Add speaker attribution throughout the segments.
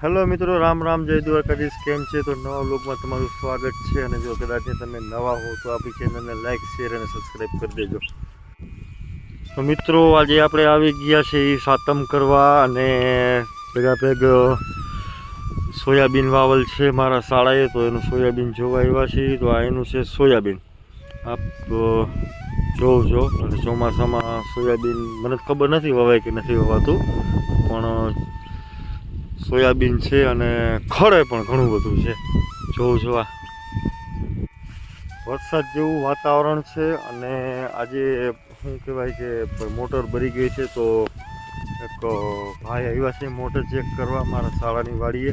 Speaker 1: Hello મિત્રો, રામ રામ, જય દ્વારકાધીશ. કેમ છે? તો નવા વ્લોગમાં તમારું સ્વાગત છે. અને જો કદાચ તમે નવા હો તો આપણી ચેનલને લાઈક, શેર અને સબસ્ક્રાઈબ કરી દેજો. તો મિત્રો, આજે આપણે આવી ગયા છે એ સાતમ કરવા, અને ભેગ સોયાબીન વાવલ છે મારા શાળાએ. તો એનું સોયાબીન જોવા આવ્યા છીએ. તો આ એનું છે સોયાબીન. આપ જોઉં છો. અને ચોમાસામાં સોયાબીન મને ખબર નથી વવાય કે નથી વવાતું, પણ સોયાબીન છે અને ખડે પણ ઘણું બધું છે. જોઉં છો, આ વરસાદ જેવું વાતાવરણ છે. અને આજે શું કહેવાય કે મોટર ભરી ગઈ છે. તો એક ભાઈ આવ્યા છે મોટર ચેક કરવા મારા શાળાની વાડીએ.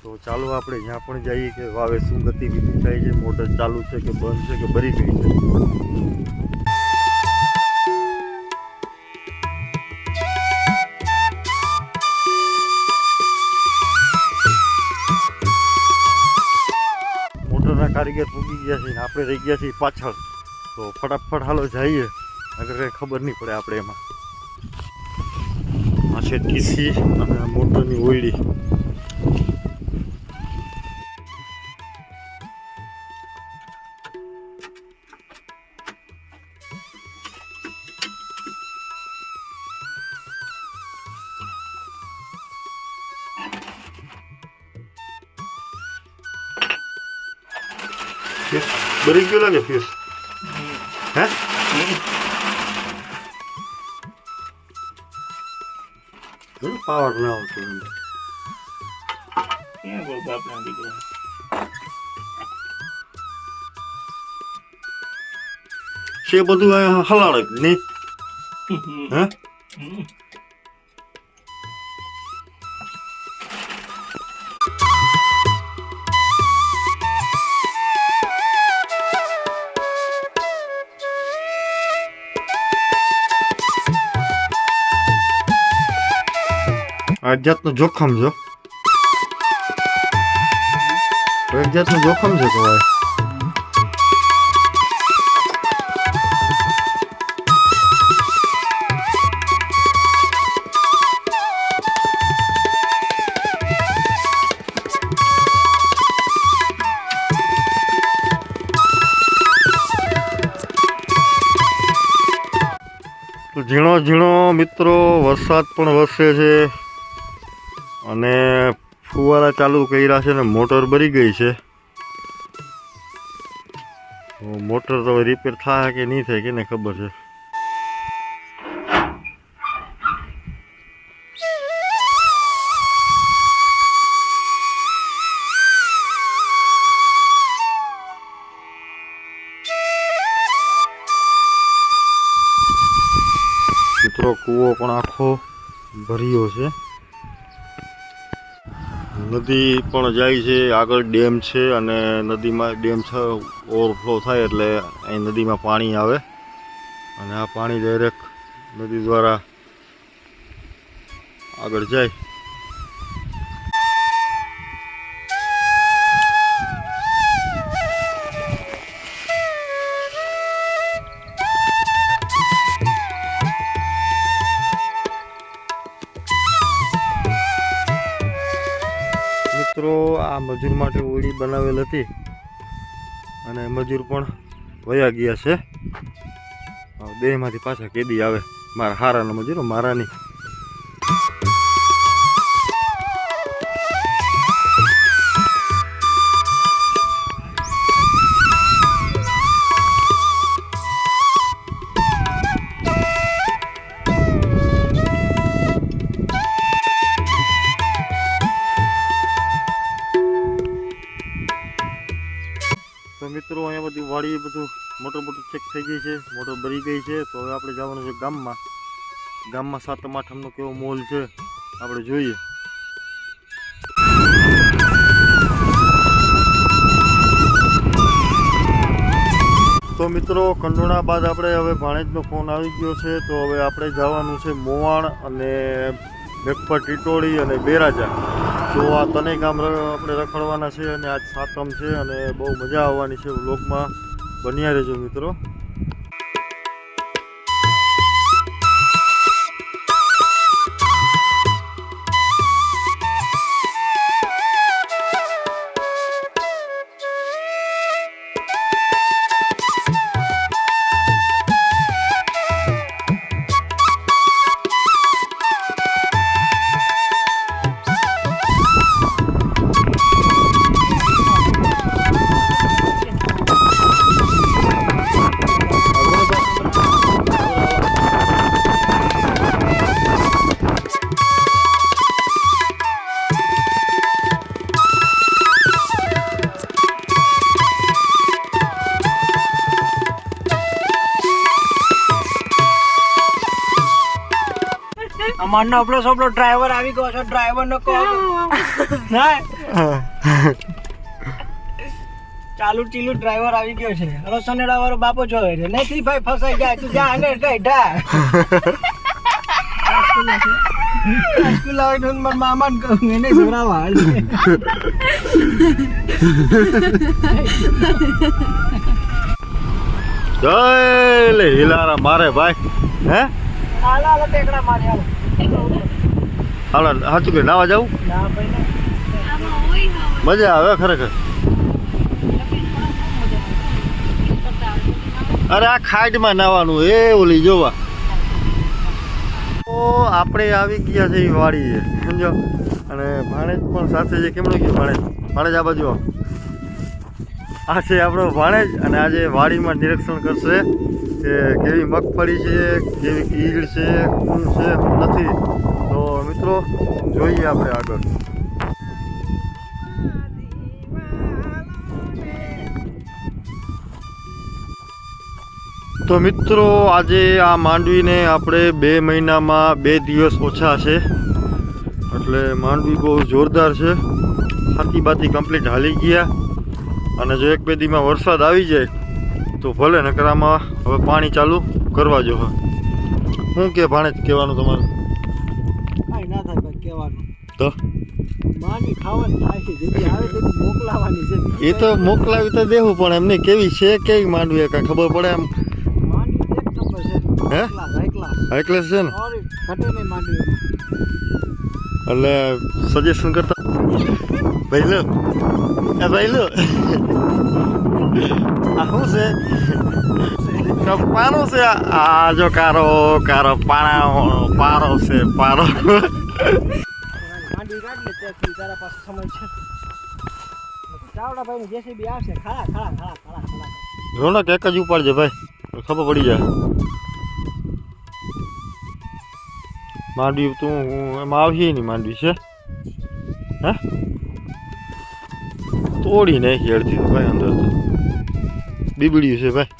Speaker 1: તો ચાલો આપણે જ્યાં પણ જઈએ કે વાવે શું ગતિવિધિ થાય છે, મોટર ચાલુ છે કે બંધ છે કે ભરી ગઈ છે. મોટરના કારીગર પૂગી ગયા છે ને આપણે રહી ગયા છીએ પાછળ. તો ફટાફટ હાલો જઈએ, અગર કંઈ ખબર નહીં પડે આપણે એમાં. આ છે ટીસી અને મોટરની ઓયડી. બરી ગયો લાગે ફ્યુઝ. હે પાવર ના આવતો છે બધું હલાડે નહીં. હે આ જાતનું જોખમ છે. એક જાતનું જોખમ છે તો ભાઈ. તો ઝીણો ઝીણો મિત્રો વરસાદ પણ વરસે છે, અને ફુવારા ચાલુ કર્યા છે ને મોટર ભરી ગઈ છે. મોટર તો રિપેર થાય કે નહીં થાય કેને ખબર છે. મિત્રો કૂવો પણ આખો ભર્યો છે. નદી પણ જાય છે, આગળ ડેમ છે, અને નદીમાં ડેમ ઓવરફ્લો થાય એટલે અહીં નદીમાં પાણી આવે, અને આ પાણી ડાયરેક્ટ નદી દ્વારા આગળ જાય. મિત્રો, આ મજૂર માટે ઓળી બનાવેલ હતી, અને મજૂર પણ વયા ગયા છે. દેહમાંથી પાછા કેદી આવે. મારા હારાના મજૂરો, મારા નહીં. તો મિત્રો, અહીંયા બધી વાડી બધું મોટર ચેક થઈ ગઈ છે, મોટર ભરી ગઈ છે. તો હવે આપણે જવાનું છે ગામમાં. ગામમાં સાતમ આઠમનો કેવો મોલ છે આપણે જોઈએ. તો મિત્રો, કંડોણા બાદ આપણે હવે ભાણેજનો ફોન આવી ગયો છે. તો હવે આપણે જવાનું છે મોવાણ અને મેઘપર, ટીટોળી અને બેરાજા. તો આ ત્રણેય ગામ આપણે રખડવાના છે, અને આજ સાતમ છે, અને બહુ મજા આવવાની છે. વ્લોગમાં બન્યા રહેજો મિત્રો.
Speaker 2: માનો આપણો ડ્રાઈવર આવી ગયો છે. ડ્રાઈવર નો કહો ના ચાલુ ચીલુ ડ્રાઈવર આવી ગયો છે. હલો સનેડા વાળો બાપો જોવે છે. નથી ભાઈ ફસાઈ જાય તું જા ને ઢા સ્કૂલ આવે તો મારા મામાને કહું એને જોરાવા હાલ
Speaker 1: જય લે હિલારા મારે ભાઈ હે
Speaker 2: હાલો હાલો ટેકડા મારે હાલો
Speaker 1: હાલો સાચું કે નાવા જાવું
Speaker 2: ના ભાઈ ના
Speaker 1: મજા આવે ખરેખર. અરે આ ખાડમાં નાવાનું એ ઓલી જોવા. તો આપણે આવી ગયા છે એ વાડીએ સમજો અને ભાણેજ પણ સાથે છે. કેમનું ગયું ભાણેજ? ભાણેજ આ બાજુ આ છે આપણો ભાણેજ અને આજે વાડીમાં નિરીક્ષણ કરશે કે કેવી મગફળી છે, કેવી ઈડ છે, શું છે શું નથી. તો મિત્રો જોઈએ આપણે આગળ. તો મિત્રો આજે આ માંડવીને આપણે 2 મહિનામાં 2 દિવસ ઓછા છે એટલે માંડવી બહુ જોરદાર છે. હાથી બાથી કમ્પ્લીટ હાલી ગયા અને જો 1-2 દીમાં વરસાદ આવી જાય તો ભલે નકરામાં હવે પાણી ચાલુ કરવા જો. શું કે ભાણેજ કહેવાનું તમારું?
Speaker 2: કાંઈ ના થાય ભાઈ કહેવાનું
Speaker 1: તો
Speaker 2: માની ખાવાની થાય છે જેથી આવે તેથી મોકલાવાની છે.
Speaker 1: એ તો મોકલાવી તો દેવું પણ એમને કેવી છે કેવી માંડવી કાંઈ ખબર પડે એમ?
Speaker 2: માંડવી એક નંબર છે.
Speaker 1: હે?
Speaker 2: હાઈ ક્લાસ
Speaker 1: હાઈ ક્લાસ છે ને
Speaker 2: ઓર ઘટે નહીં માંડવી
Speaker 1: એટલે સજેશન કરતા ભાઈ લો એ ભાઈ લો આ શું છે? પારો છે આ જો કારો કારો પારો છે પારો.
Speaker 2: માંડવી કાઢ લે ત્યાંથી તારા પાસે સમય છે. ચાવડા ભાઈ જેસીબી આવશે ખાડા ખાડા ખાડા ખાડા ખાડા
Speaker 1: રોનક એક જ ઉપાડજે ભાઈ ખબર પડી જાય. માંડવી તું એમાં આવીએ નહીં માંડવી છે હે તોડી નાખી અડધી તો ભાઈ અંદર તો બીબડ્યું છે ભાઈ.